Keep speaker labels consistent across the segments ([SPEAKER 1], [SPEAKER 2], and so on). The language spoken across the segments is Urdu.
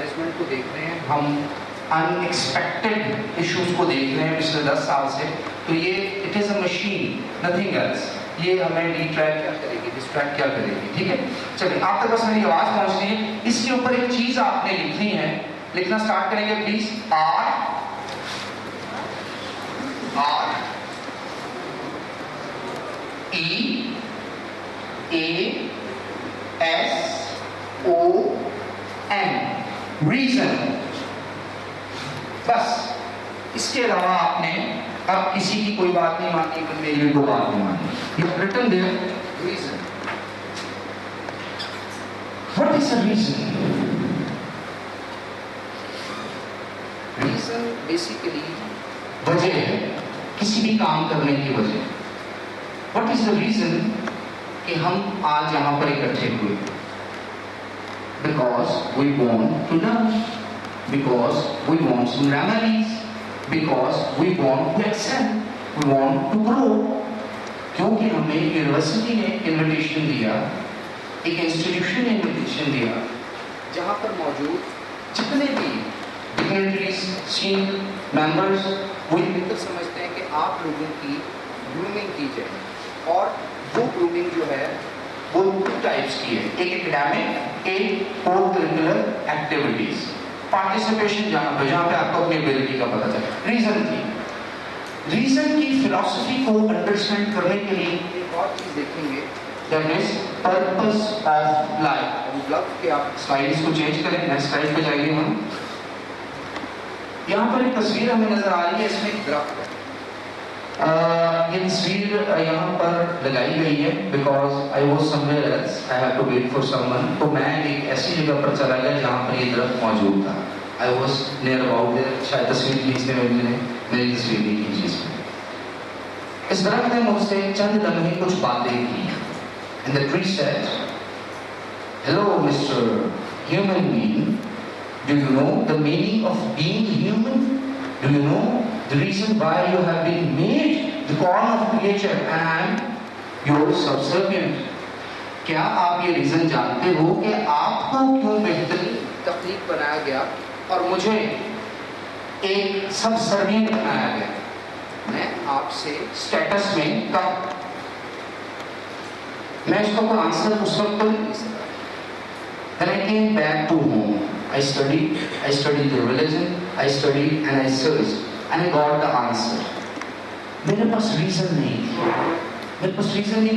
[SPEAKER 1] مینجمنٹ کو دیکھ رہے ہیں, ہم ان ایکسپیکٹڈ ایشوز کو دیکھ رہے ہیں پچھلے 10 سال سے, تو یہ it is a machine, nothing else. یہ ہمیں ڈیٹریکٹ کیا کرے گی, ڈسٹریکٹ کیا کرے گی. ٹھیک ہے, چلیے آپ تک بس میری آواز پہنچ رہی ہے. اس کے اوپر ایک چیز آپ نے لکھنی ہے, لکھنا اسٹارٹ کریں گے please. R E A S O N, reason. بس اس کے علاوہ آپ نے اب کسی کی کوئی بات نہیں مانی, میری کو بات نہیں مانی. You have written there reason. What is a reason? Reason basically وجہ ہے, کسی بھی کام کرنے کی وجہ. What is the reason کہ ہم آج یہاں پر اکٹھے ہوئے؟ Because we want to learn, because we want some remedies, because we want to excel, we want to grow. کیونکہ ہمیں یونیورسٹی نے انویٹیشن دیا, ایک انسٹیٹیوشن نے انویٹیشن دیا جہاں پر موجود جتنے بھی ڈگنیٹریز, سینئر ممبرز, وہ یہ مل کر سمجھتے ہیں کہ آپ لوگوں کی گرومنگ کی جائے. اور وہ گرومنگ جو ہے وہ 2 ٹائپس کی ہے, ایک اکیڈیمک, ایک کو کریکولر ایکٹیویٹیز. پارٹیسپیشن جہاں پہ آپ کو اپنی ایبلٹی کا پتہ چلے. ریزن کی فلسفی کو انڈرسٹینڈ کرنے کے لیے ایک اور چیز دیکھیں گے, that is purpose of life. مطلب کہ آپ سلائڈس کو چینج کریں, نیکسٹ سلائڈ پہ جائیے. ہم یہاں پر ایک تصویر ہمیں نظر آ رہی ہے, اس میں ایک درخت ہے. یہ تصویر یہاں پر لگائی گئی ہے because I was somewhere else, I have to wait for someone. تو میں ایک ایسی جگہ پر چلا گیا جہاں پر یہ درخت موجود تھا. I was near about there. شاید تصویر کھینچنے میں نے میری تصویر نہیں کھینچی اس میں. اس درخت نے مجھ سے چند لمحے کچھ باتیں کی. And the tree said, "Hello, Mr. Human being. Do you know the meaning of being human? Do you know the reason why you have been made the corn of creature and I am your subservient?" کیا آپ یہ ریزن جانتے ہو کہ آپ کو کیوں بہترین تخلیق بنایا گیا اور مجھے ایک سبسروینٹ بنایا گیا؟ میں آپ سے اسٹیٹس میں کم. میں اس کا کوئی آنسر اس وقت تو نہیں سکتا. Then I came back to home. I studied the religion, I studied and I searched and I got the answer. میرے پاس ریزن نہیں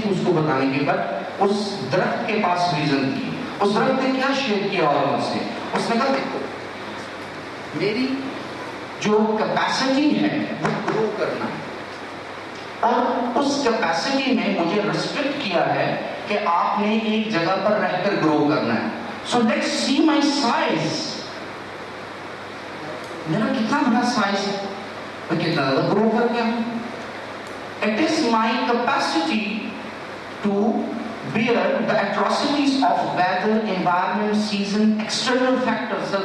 [SPEAKER 1] تھی اس کو بتانے کی, بٹ اس درخت کے پاس ریزن تھی. اس درخت نے کیا شیئر کیا اور مجھ سے, اس نے کہا دیکھو میری جو کیپیسٹی ہے وہ گرو کرنا ہے, اور اس کیپیسٹی میں مجھے ریسٹرکٹ کیا ہے کہ آپ نے ایک جگہ پر رہ کر گرو کرنا ہے. So let's see my size. میرا کتنا بڑا سائز ہے, میں کتنا زیادہ گرو کر گیا. It is my capacity to bear the atrocities of weather, environment, season, external factors of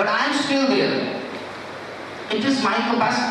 [SPEAKER 1] but I am still there. It is my capacity.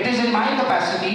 [SPEAKER 1] It is in my capacity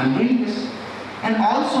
[SPEAKER 1] I'm doing this. And also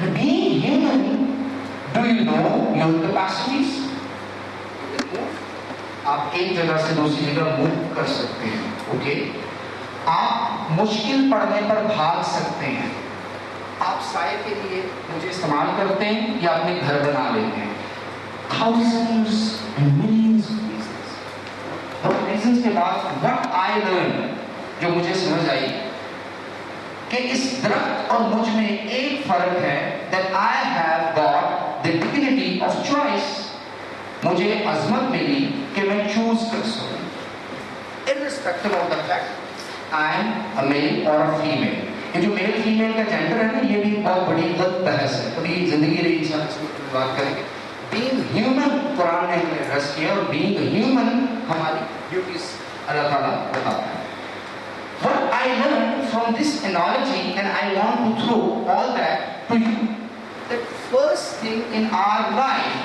[SPEAKER 1] And being human, do you know your capacities? آپ ایک جگہ سے دوسری جگہ موو کر سکتے ہیں. اوکے, آپ مشکل پڑنے پر بھاگ سکتے ہیں. آپ سائے کے لیے مجھے استعمال کرتے ہیں یا اپنے گھر بنا لیتے ہیں. Thousands and millions of reasons. اور reasons کے بعد what I learned, جو مجھے سمجھ آئی کہ اس درخت اور مجھ میں ایک فرق ہے, that I have got the dignity of choice. مجھے عظمت ملی کہ میں چوز کر سکوں, irrespective of the fact I am a male or a female. یہ جو میل فیمیل کا جینڈر ہے نا, یہ بھی بہت بڑی غلط بحث ہے. کبھی زندگی رہی انشاءاللہ اس میں بات کریں گے. being human قرآن نے ہمیں ایڈریس کیا, اور being human ہماری ڈیوٹیز اللہ تعالیٰ بتاتا ہے. What I learned from this analogy, and I want to throw all that to you, that first thing in our life,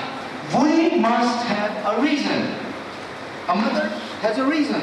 [SPEAKER 1] we must have a reason. A mother has a reason.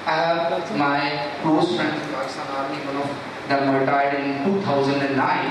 [SPEAKER 1] I have my close friend in Pakistan Army, one of them retired in 2009.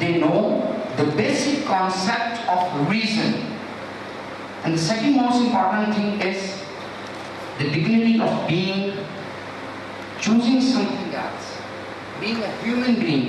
[SPEAKER 1] they know the basic concept of reason, and the second most important thing is the dignity of choosing something else, being a human being।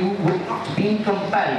[SPEAKER 1] you would not being compelled,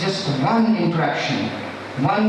[SPEAKER 1] just one interaction, one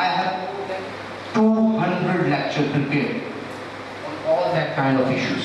[SPEAKER 1] I have 200 lecture prepared on all that kind of issues।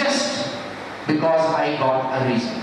[SPEAKER 1] just because I got a reason।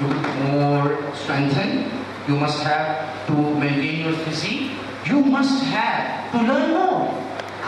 [SPEAKER 1] you will be more strengthened, you must have to maintain your physique, you must have to learn more।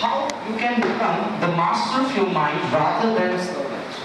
[SPEAKER 1] how you can become the master of your mind rather than servant।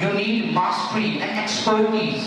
[SPEAKER 1] you need mastery and expertise।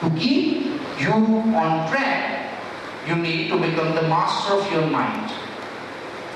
[SPEAKER 1] To keep you on track, you need to become the master of your mind।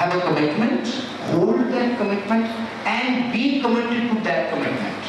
[SPEAKER 1] have a commitment, hold that commitment and be committed to that commitment।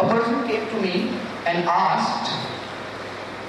[SPEAKER 1] A person came to me and asked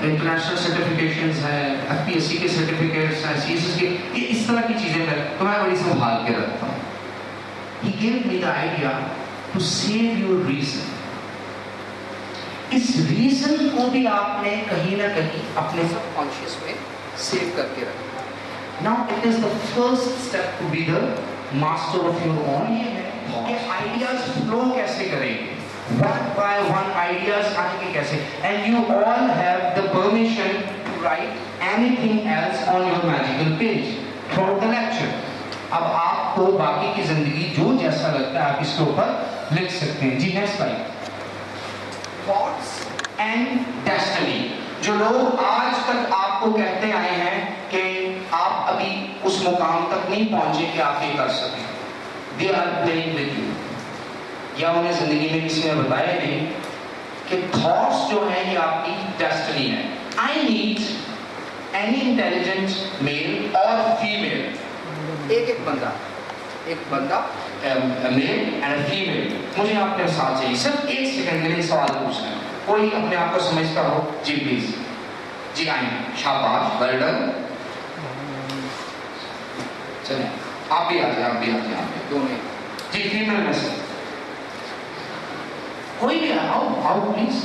[SPEAKER 1] international certifications ہیں, FPSC کے سرٹیفکیٹس ہیں, CSS کے, یہ اس طرح کی چیزیں ہیں تو میں بڑی سنبھال کے رکھتا ہوں. He gave me the idea to save your reason. اس ریزن کو بھی آپ نے کہیں نہ کہیں اپنے سب کانشیس میں سیو کر کے رکھنا. Now it is the first step to be the master of your own. یہ ہے کہ ideas flow کیسے کریں گے, one by one ideas آئیں گے کیسے, and you all have the permission to write anything else on your magical page throughout the lecture. اب آپ کو باقی کی زندگی جو جیسا لگتا ہے آپ اس کے اوپر لکھ سکتے ہیں. جی next slide. Thoughts and destiny. جو لوگ آج تک آپ کو کہتے آئے ہیں کہ آپ ابھی اس مقام تک نہیں پہنچے کہ آپ یہ کر سکیں, they are playing with you. یا انہیں زندگی میں کسی نے بتایا نہیں کہ تھاٹس جو ہیں یہ آپ کی ڈیسٹنی ہے. I need any intelligent male or female. ایک بندہ میل اینڈ فیمیل, مجھے آپ کے ساتھ چاہیے. صرف ایک سیکنڈ کے لیے سوال پوچھنا ہے. کوئی اپنے آپ کو سمجھتا ہو؟ جی پلیز, جی آئیں, شاباش, ویل ڈن. چلیں آپ بھی آ جائیں, دونوں. جی فیمیل میں سے کوئی بھی آؤ پلیز,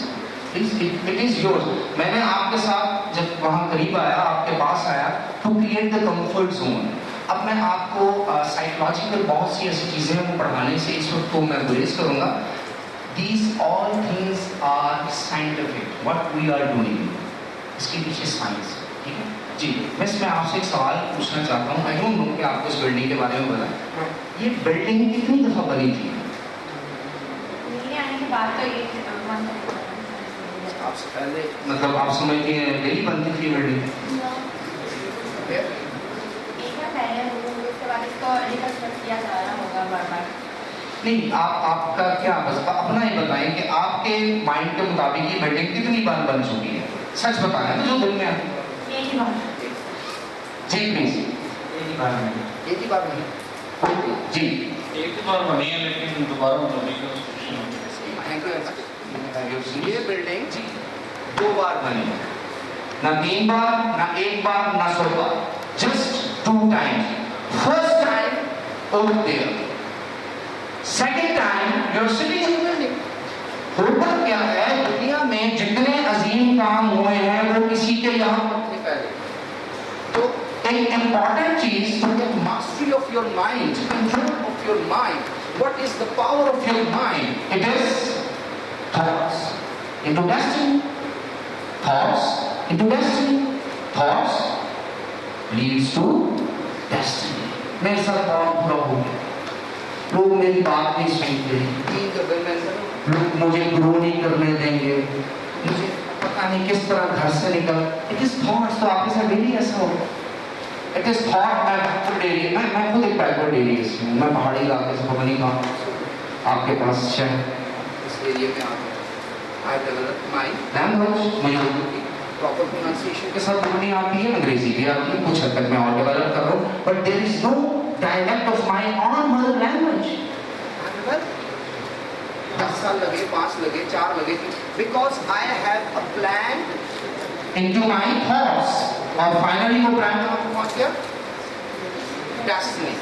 [SPEAKER 1] اٹ از یورز. میں نے آپ کے ساتھ جب وہاں قریب آیا, آپ کے پاس آیا to create the comfort zone. اب میں آپ کو سائیکولوجیکل بہت سی ایسی چیزیں ہیں وہ پڑھانے سے اس وقت کو میں گریز کروں گا. These all things are scientific. What we are doing, اس کے پیچھے سائنس. ٹھیک ہے جی. بس میں آپ سے ایک سوال پوچھنا چاہتا ہوں. I don't know کہ آپ کو اس بلڈنگ کے بارے میں بتائیں, یہ بلڈنگ کتنی دفعہ بنی تھی؟ آپ سے پہلے مطلب آپ سمجھتے ہیں ڈیلی بنتی تھی بلڈنگ؟ نہیں, آپ کا کیا بس اپنا ہی بتائیں کہ آپ کے مائنڈ کے مطابق یہ بلڈنگ کتنی بار بن چکی ہے. سچ بتائیں تو جو دل میں آتی ہے. جی پلیز. ایک ہی بار بنی. جی
[SPEAKER 2] ایک ہی بار بنی ہے لیکن دوبارہ
[SPEAKER 1] یہ بلڈنگ جی 2 بار بنی, نہ 3 بار, نہ 1 بار, نہ 100 بار, just 2 times. First time over there, second time you are sitting in the building. ہوتا کیا ہے دنیا میں جتنے عظیم کام ہوئے ہیں وہ کسی کے یہاں ہوتے پہلے. تو ایک امپورٹنٹ چیز to get mastery of your mind, control of your mind. What is the power of your mind? It is thoughts into destiny. Thoughts into destiny. Thoughts leads to destiny. میرے ساتھ بہت برا ہو گیا, لوگ میری بات نہیں سنتے, لوگ مجھے گرو نہیں کرنے دیں گے, مجھے پتہ نہیں کس طرح گھر سے نکل. It is thoughts. تو آپ کے ساتھ ڈیلی ایسا ہوگا. It is thought. میں خود ایک بیکورڈ ایریا سے ہوں, میں پہاڑی علاقے سے, پتہ نہیں کہاں آپ کے پاس شہر اس ایریا میں آ لینگویج مجھے پراپر پروننسیشن کے ساتھ بولنی آتی ہے, انگریزی بھی آتی ہے, کچھ حد تک میں اور ڈیولپ کر رہا ہوں, but there is no dialect of my own mother language. 10 سال لگے, 5 لگے, 4 لگے, because I have a plan into my thoughts, اور فائنلی وہ پلان کہاں پہنچ گیا؟ ڈیسٹنی.